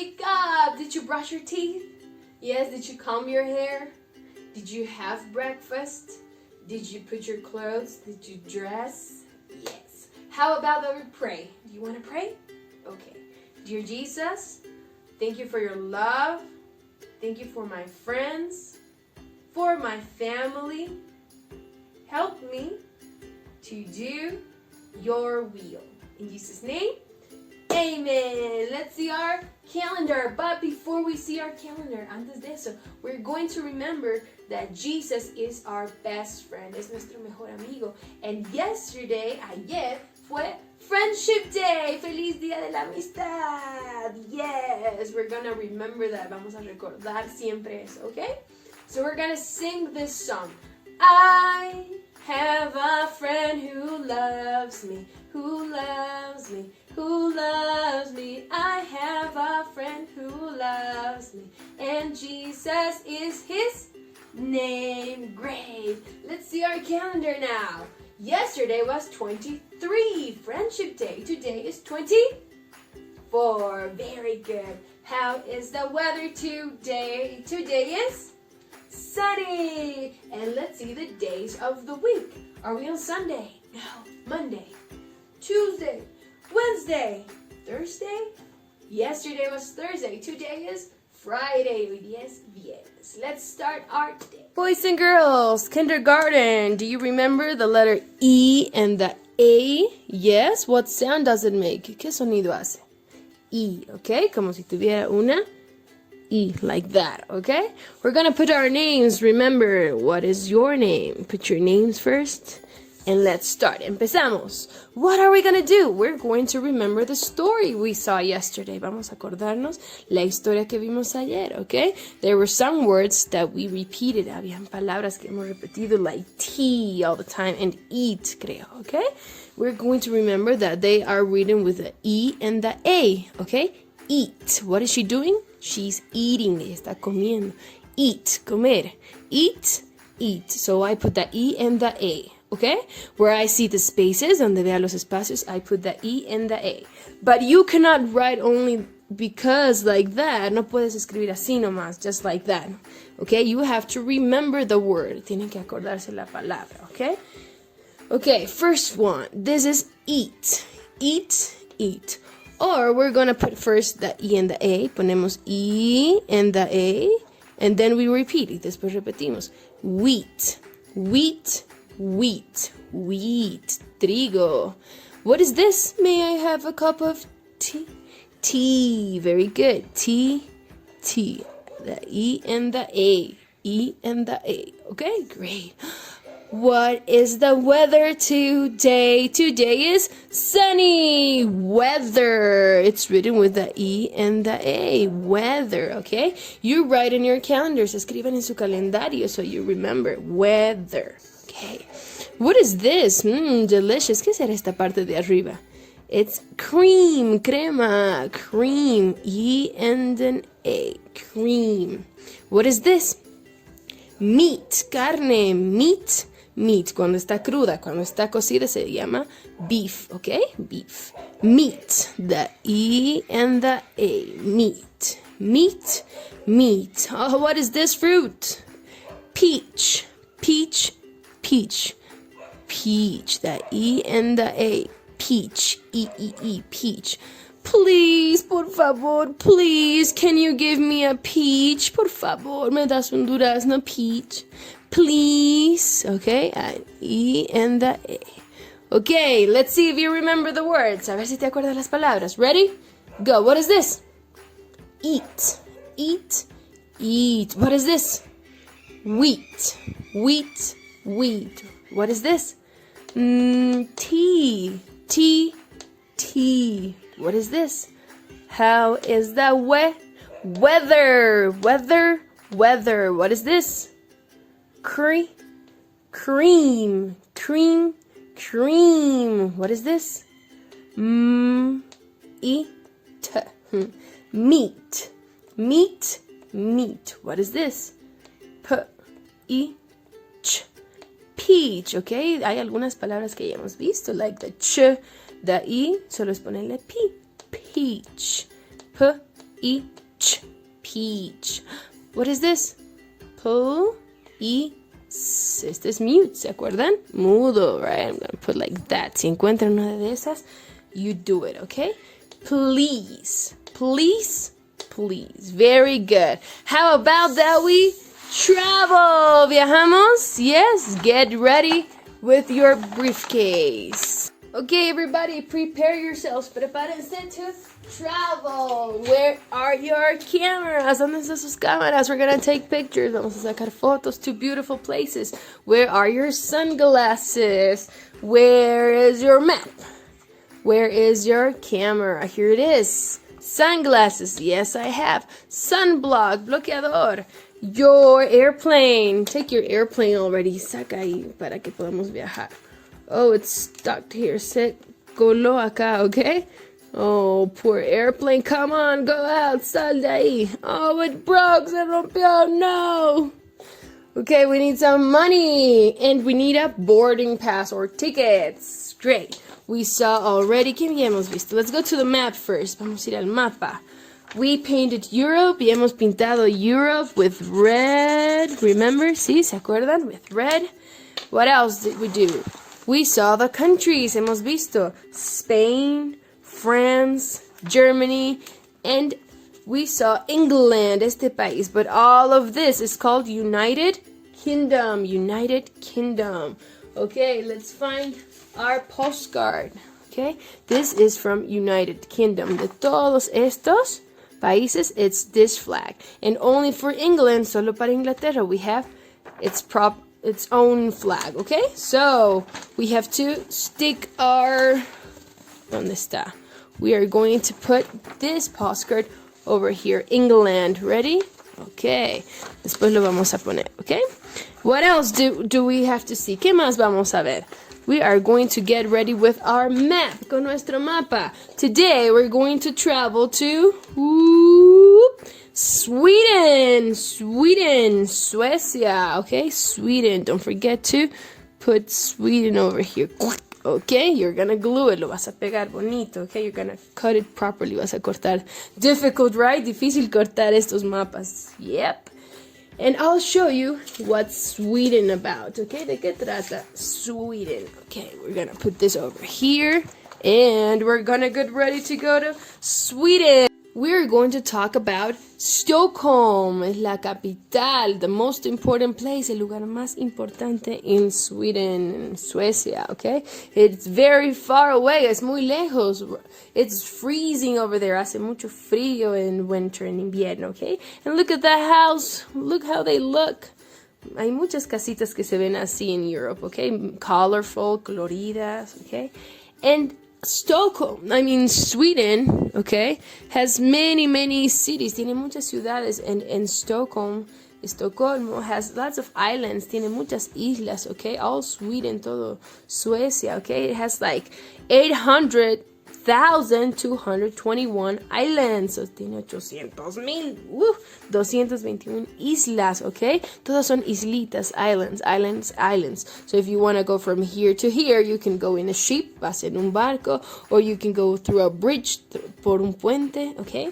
wake up? Did you brush your teeth? Yes, did you comb your hair? Did you have breakfast? Did you put your clothes? Did you dress? Yes. How about that we pray? Do you want to pray? Okay. Dear Jesus, thank you for your love. Thank you for my friends, for my family. Help me to do your will. In Jesus' name, amen. Let's see our calendar. But before we see our calendar, antes de eso, we're going to remember that Jesus is our best friend. Es nuestro mejor amigo. And yesterday, ayer, fue Friendship Day. Feliz Día de la Amistad. Yes, we're going to remember that. Vamos a recordar siempre eso, okay? So we're going to sing this song. I have a friend who loves me, who loves me, who loves me. I have a friend who loves me, and Jesus is his name. Great. Let's see our calendar now. Yesterday was 23, Friendship Day. Today is 24. Very good. How is the weather today? Today is sunny. And let's see the days of the week. Are we on Sunday? No. Monday, Tuesday, Wednesday, Thursday. Yesterday was Thursday. Today is Friday. Hoy día es viernes. Let's start our day. Boys and girls, kindergarten. Do you remember the letter E and the A? Yes. What sound does it make? ¿Qué sonido hace? E, okay? Como si tuviera una E, like that, okay? We're gonna put our names. Remember, what is your name? Put your names first. And let's start. Empezamos. What are we going to do? We're going to remember the story we saw yesterday. Vamos a acordarnos la historia que vimos ayer, okay? There were some words that we repeated. Habían palabras que hemos repetido like tea all the time and eat, creo, okay? We're going to remember that they are written with the E and the A, okay? Eat. What is she doing? She's eating. Ella está comiendo. Eat, comer. Eat, eat. So I put the E and the A. Okay? Where I see the spaces, donde vea los espacios, I put the E and the A. But you cannot write only because like that. No puedes escribir así nomás, just like that. Okay? You have to remember the word. Tienen que acordarse la palabra. Okay? Okay, first one. This is eat. Eat, eat. Or we're going to put first the E and the A. Ponemos E and the A. And then we repeat. Y después repetimos. Wheat. Wheat. Wheat, wheat, trigo. What is this? May I have a cup of tea? Tea, very good. Tea, tea. The E and the A. E and the A. Okay, great. What is the weather today? Today is sunny. Weather. It's written with the E and the A. Weather, okay? You write in your calendars. Escriban en su calendario so you remember. Weather. Okay. What is this? Delicious. ¿Qué será esta parte de arriba? It's cream, crema, cream. E and an A. Cream. What is this? Meat, carne, meat, meat. Cuando está cruda, cuando está cocida se llama beef, okay? Beef. Meat, the E and the A. Meat, meat, meat. Oh, what is this fruit? Peach, peach, peach. Peach, the E and the A. Peach, E, peach. Please, por favor, please, can you give me a peach? Por favor, me das un durazno, peach. Please, okay, E and the A. Okay, let's see if you remember the words. A ver si te acuerdas las palabras. Ready? Go. What is this? Eat, eat, eat. What is this? Wheat, wheat, wheat. What is this? Tea, tea, tea. What is this? How is the weather? Weather, weather. What is this? Cream, cream, cream, cream. What is this? Meat, meat, meat, meat. What is this? Peach, okay? Hay algunas palabras que ya hemos visto, like the ch, the E, solo es ponerle P. Peach. P-E-A-C-H. Peach. What is this? P-E-A-C. Este es mute, ¿se acuerdan? Mudo, right? I'm gonna put like that. Si encuentran una de esas, you do it, okay? Please. Please. Please. Very good. How about that we travel? Viajamos? Yes. Get ready with your briefcase. Okay, everybody, prepare yourselves. Prepárense to travel. Where are your cameras? ¿Dónde están sus cámaras? We're gonna take pictures. Vamos a sacar fotos to beautiful places. Where are your sunglasses? Where is your map? Where is your camera? Here it is. Sunglasses. Yes, I have. Sunblock. Bloqueador. Your airplane. Take your airplane already. Saca ahí para que podamos viajar. Oh, it's stuck here. Se coló acá, okay? Oh, poor airplane. Come on, go out. Sal de ahí. Oh, it broke. Se rompió. No. Okay, we need some money. And we need a boarding pass or tickets. Great. We saw already. ¿Qué habíamos visto? Let's go to the map first. Vamos a ir al mapa. We painted Europe. Y hemos pintado Europe with red. Remember? ¿Sí? ¿Se acuerdan? With red. What else did we do? We saw the countries. Hemos visto Spain, France, Germany, and we saw England, este país. But all of this is called United Kingdom. United Kingdom. Okay, let's find our postcard. Okay, this is from United Kingdom. De todos estos países, it's this flag. And only for England, solo para Inglaterra, we have its own flag, okay? So, we have to stick our... ¿Dónde está? We are going to put this postcard over here. England. Ready? Okay. Después lo vamos a poner, okay? What else do we have to see? ¿Qué más vamos a ver? We are going to get ready with our map, con nuestro mapa. Today, we're going to travel to... Sweden, Suecia, okay, Sweden. Don't forget to put Sweden over here. Okay, you're gonna glue it, lo vas a pegar bonito, okay, you're gonna cut it properly, vas a cortar. Difficult, right? Difícil cortar estos mapas. Yep. And I'll show you what's Sweden about, okay? ¿De qué trata Sweden? Okay, we're gonna put this over here, and we're gonna get ready to go to Sweden. We're going to talk about Stockholm, es la capital, the most important place, el lugar más importante in Sweden, in Suecia, okay? It's very far away, es muy lejos, it's freezing over there, hace mucho frío en winter, en invierno, okay? And look at that house, look how they look. Hay muchas casitas que se ven así in Europe, okay? Colorful, coloridas, okay? And Sweden, okay, has many cities, tiene muchas ciudades, and Stockholm has lots of islands, tiene muchas islas, okay, all Sweden, todo Suecia, okay, it has like 800,221 islands, so tiene 221 islas, okay, todas son islitas, islands, so if you want to go from here to here, you can go in a ship, vas en un barco, or you can go through a bridge, por un puente, okay.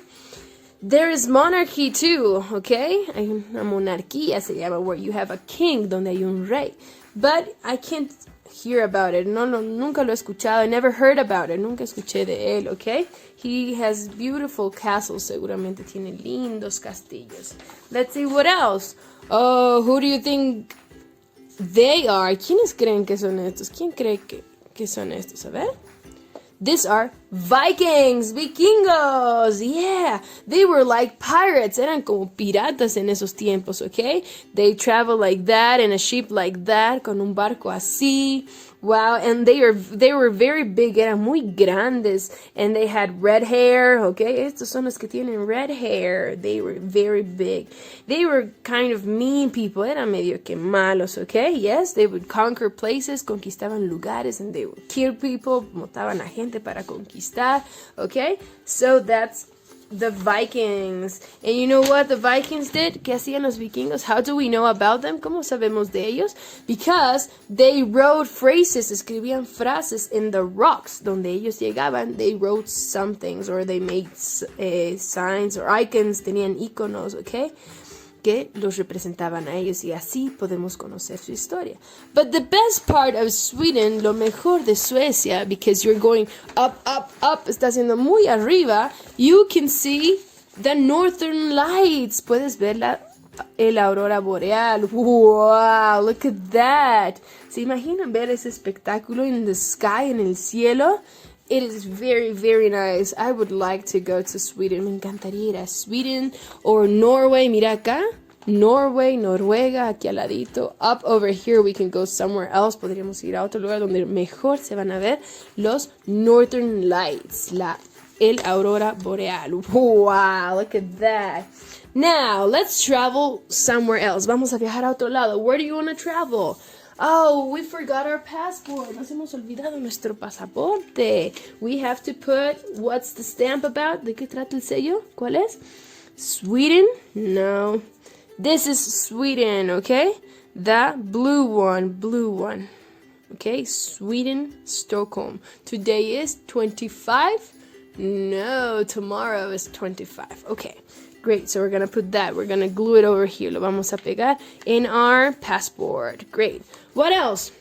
There is monarchy too, okay, hay una monarquía, se llama, where you have a king, donde hay un rey, but I can't hear about it. No, nunca lo he escuchado. I never heard about it. Nunca escuché de él, okay? He has beautiful castles. Seguramente tiene lindos castillos. Let's see what else. Oh, who do you think they are? ¿Quiénes creen que son estos? ¿Quién cree que son estos? A ver. These are Vikings, vikingos, yeah. They were like pirates, eran como piratas en esos tiempos, okay? They travel like that, in a ship like that, con un barco así. Wow, and they were very big, eran muy grandes, and they had red hair, okay? Estos son los que tienen red hair. They were very big. They were kind of mean people, eran medio que malos, okay? Yes, they would conquer places, conquistaban lugares, and they would kill people, mataban a gente para conquistar, okay? So that's the Vikings. And you know what the Vikings did? ¿Qué hacían los vikingos? How do we know about them? ¿Cómo sabemos de ellos? Because they wrote phrases, escribían frases in the rocks. Donde ellos llegaban, they wrote some things, or they made signs or icons, tenían iconos, okay? Que los representaban a ellos, y así podemos conocer su historia. But the best part of Sweden, lo mejor de Suecia, because you're going up, up, up, está haciendo muy arriba, you can see the northern lights. Puedes ver el aurora boreal. Wow, look at that. ¿Se imaginan ver ese espectáculo in the sky, en el cielo? It is very, very nice. I would like to go to Sweden. Me encantaría ir a Sweden or Norway. Mira acá. Norway, Noruega, aquí al ladito. Up over here, we can go somewhere else. Podríamos ir a otro lugar donde mejor se van a ver los Northern Lights. El aurora boreal. Wow, look at that. Now, let's travel somewhere else. Vamos a viajar a otro lado. Where do you want to travel? Oh, we forgot our passport. Nos hemos olvidado nuestro pasaporte. We have to put, what's the stamp about? ¿De qué trata el sello? ¿Cuál es? Sweden? No. This is Sweden, okay? The blue one. Okay, Sweden, Stockholm. Today is 25? No, tomorrow is 25. Okay. Great, so we're going to put that. We're going to glue it over here. Lo vamos a pegar in our passport. Great. What else?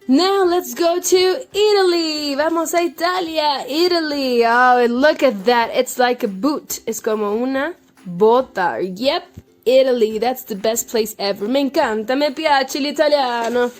Now let's go to Italy. Vamos a Italia. Italy. Oh, look at that. It's like a boot. Es como una bota. Yep, Italy. That's the best place ever. Me encanta. Me piace l'italiano.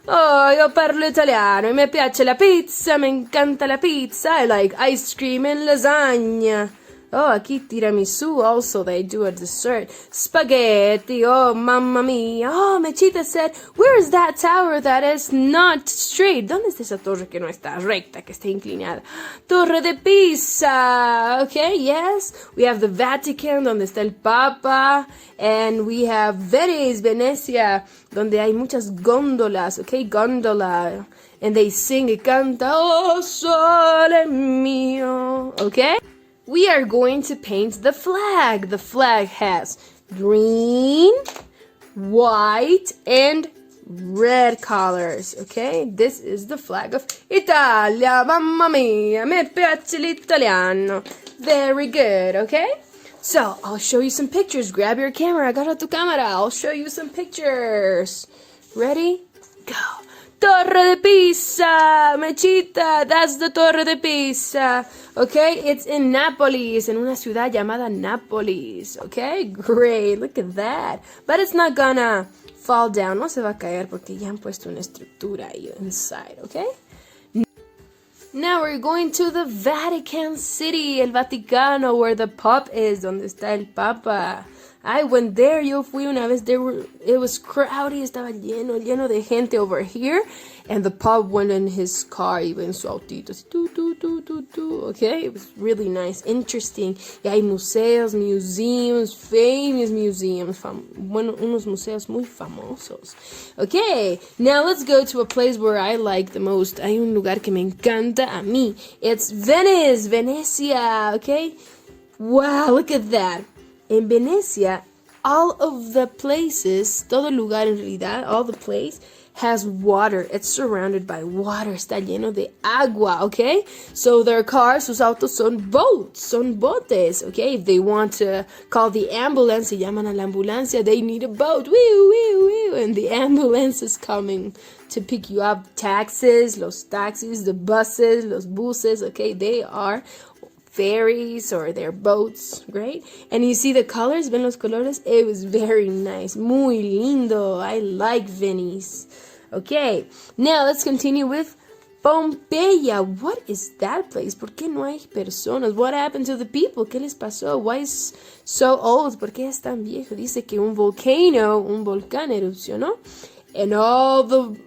Oh, io parlo italiano. Mi piace la pizza. Me encanta la pizza. I like ice cream and lasagna. Oh, aquí tiramisu also, they do a dessert. Spaghetti, oh, mamma mia. Oh, Mechita said, where is that tower that is not straight? ¿Dónde está esa torre que no está recta, que está inclinada? Torre de Pisa. Okay, yes. We have the Vatican, donde está el Papa. And we have Venice, Venecia, donde hay muchas góndolas. Okay, gondola. And they sing y canta, oh, sole mio. Okay? We are going to paint the flag. The flag has green, white, and red colors. Okay, this is the flag of Italia. Mamma mia, me piace l'italiano. Very good, okay? So, I'll show you some pictures. Grab your camera. Agarra tu cámara. I'll show you some pictures. Ready? Go. Torre de Pisa, Mechita, that's the Torre de Pisa. Okay, it's in Nápoles, en una ciudad llamada Nápoles. Okay, great, look at that. But it's not gonna fall down, no se va a caer porque ya han puesto una estructura ahí inside, okay? Now we're going to the Vatican City, el Vaticano, where the Pope is, donde está el Papa. I went there, yo fui una vez, it was crowded, estaba lleno de gente over here, and the Pope went in his car, iba en su autito, así, okay, it was really nice, interesting, y hay museos, museums, famous museums, unos museos muy famosos. Okay, now let's go to a place where I like the most, hay un lugar que me encanta a mí, it's Venice, Venecia, okay, wow, look at that. In Venecia, all of the places, todo lugar en realidad, all the place has water. It's surrounded by water. Está lleno de agua, okay? So their cars, sus autos son boats, son botes, okay? If they want to call the ambulance, se llaman a la ambulancia, they need a boat, and the ambulance is coming to pick you up. Los taxis, the buses, los buses, okay? They are ferries or their boats, great. And you see the colors, ven los colores? It was very nice, muy lindo. I like Venice. Okay, now let's continue with Pompeya. What is that place? ¿Por qué no hay personas? What happened to the people? ¿Qué les pasó? Why is so old? ¿Por qué es tan viejo? Dice que un volcán erupcionó, and all the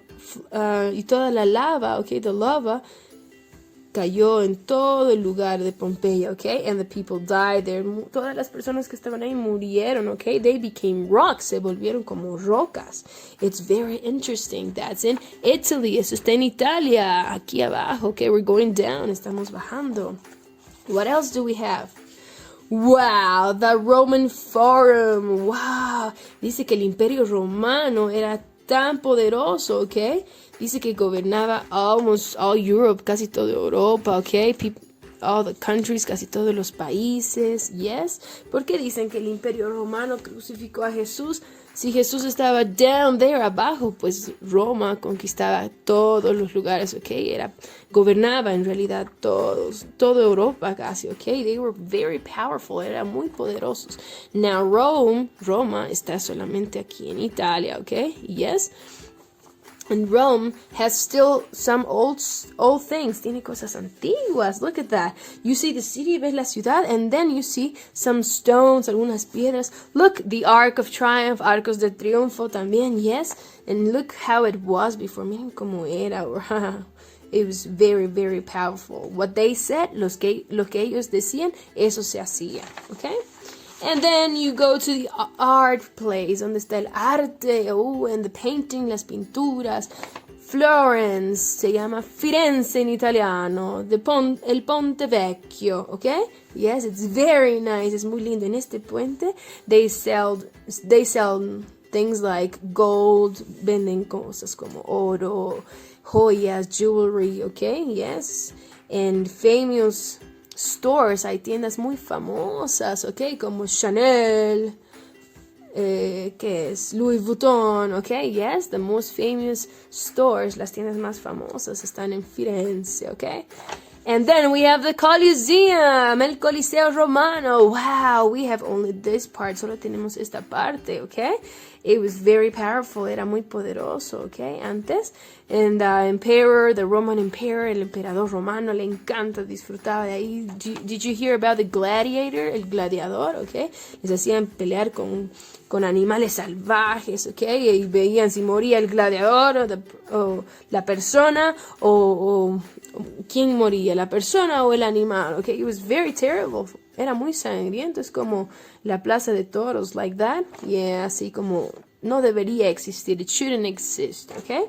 y toda la lava, okay, the lava cayó en todo el lugar de Pompeya, okay? And the people died there. Todas las personas que estaban ahí murieron, okay? They became rocks. Se volvieron como rocas. It's very interesting. That's in Italy. Eso está en Italia. Aquí abajo, okay? We're going down. Estamos bajando. What else do we have? Wow, the Roman Forum. Wow. Dice que el Imperio Romano era tan poderoso, ¿ok? Dice que gobernaba almost all Europe, casi toda Europa, ¿ok? All the countries, casi todos los países, yes. ¿Por qué dicen que el Imperio Romano crucificó a Jesús? Si Jesús estaba down there, abajo, pues Roma conquistaba todos los lugares, ¿ok? Gobernaba en realidad toda Europa casi, ¿ok? They were very powerful, eran muy poderosos. Now Roma está solamente aquí en Italia, ¿ok? Yes. And Rome has still some old things. Tiene cosas antiguas. Look at that. You see the city, ves la ciudad, and then you see some stones, algunas piedras. Look, the Arc of Triumph, Arcos de Triunfo también, yes. And look how it was before. Miren cómo era. Wow. It was very, very powerful. What they said, lo que ellos decían, eso se hacía. Okay? And then you go to the art place, donde está el arte, and the painting, las pinturas. Florence, se llama Firenze en italiano, el Ponte Vecchio, okay? Yes, it's very nice, es muy lindo. En este puente, they sell things like gold, venden cosas como oro, joyas, jewelry, okay? Yes, and famous stores, hay tiendas muy famosas, ¿ok? Como Chanel, que es Louis Vuitton, ¿ok? Yes, the most famous stores, las tiendas más famosas están en Firenze, ¿ok? And then we have the Colosseum, el Coliseo Romano. Wow, we have only this part, solo tenemos esta parte, ¿ok? It was very powerful, era muy poderoso, ¿ok? Antes, and the Roman Emperor, el emperador romano, le encanta, disfrutaba de ahí. Did you hear about the gladiator, el gladiador, ¿ok? Les hacían pelear con animales salvajes, ¿ok? Y veían si moría el gladiador o la persona o quién moría, la persona o el animal, ¿ok? It was very terrible. Era muy sangriento, es como la plaza de toros, like that. Yeah, así como no debería existir. It shouldn't exist, okay?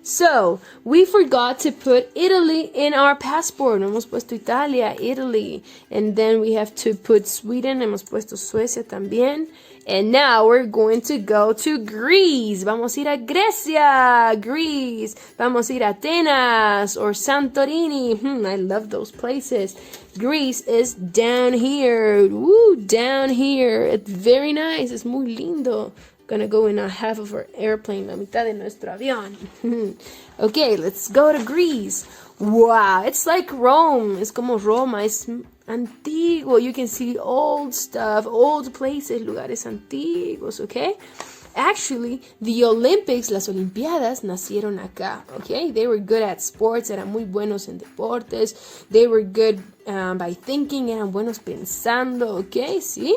So, we forgot to put Italy in our passport. Hemos puesto Italia, Italy. And then we have to put Sweden. Hemos puesto Suecia también. And now we're going to go to Greece. Vamos a ir a Grecia, Greece. Vamos a ir a Atenas or Santorini. I love those places. Greece is down here. Woo, down here. It's very nice. Es muy lindo. Gonna go in a half of our airplane, la mitad de nuestro avión. Okay, let's go to Greece. Wow, it's like Rome. Es como Roma, es antiguo. You can see old stuff, old places, lugares antiguos, okay? Actually, the Olympics, las Olimpiadas, nacieron acá, okay? They were good at sports, eran muy buenos en deportes. They were good by thinking, eran buenos pensando, okay? ¿Sí?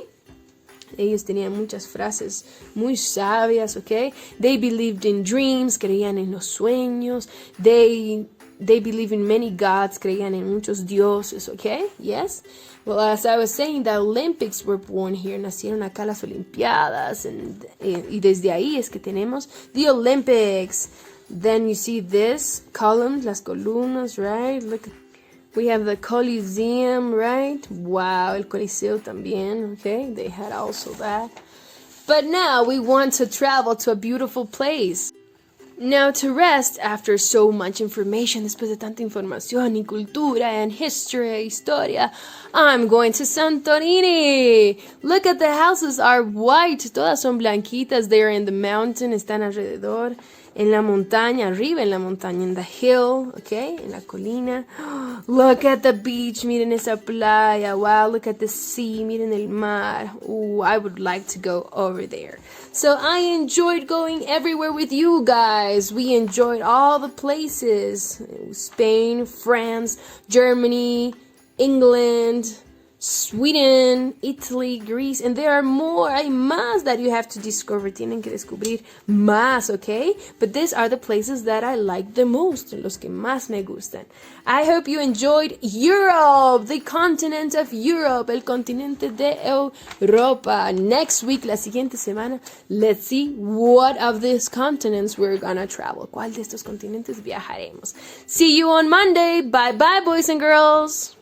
Ellos tenían muchas frases muy sabias, ¿ok? They believed in dreams, creían en los sueños. They believe in many gods, creían en muchos dioses, ¿ok? Yes? Well, as I was saying, the Olympics were born here. Nacieron acá las Olimpiadas. Y desde ahí es que tenemos the Olympics. Then you see this, columns, las columnas, right? Look at we have the Colosseum, right? Wow, el Coliseo también, okay? They had also that. But now we want to travel to a beautiful place. Now to rest after so much information, después de tanta información y cultura and history, historia, I'm going to Santorini. Look at the houses are white, todas son blanquitas. They're in the mountain, están alrededor. En la montaña, arriba en la montaña, in the hill, okay, en la colina. Look at the beach, miren esa playa. Wow, look at the sea, miren el mar. Ooh, I would like to go over there. So I enjoyed going everywhere with you guys. We enjoyed all the places. Spain, France, Germany, England, Sweden, Italy, Greece, and there are more. Hay más that you have to discover. Tienen que descubrir más, okay? But these are the places that I like the most, los que más me gustan. I hope you enjoyed Europe, the continent of Europe, el continente de Europa. Next week, la siguiente semana, let's see what of these continents we're gonna travel. ¿Cuál de estos continentes viajaremos? See you on Monday. Bye bye, boys and girls.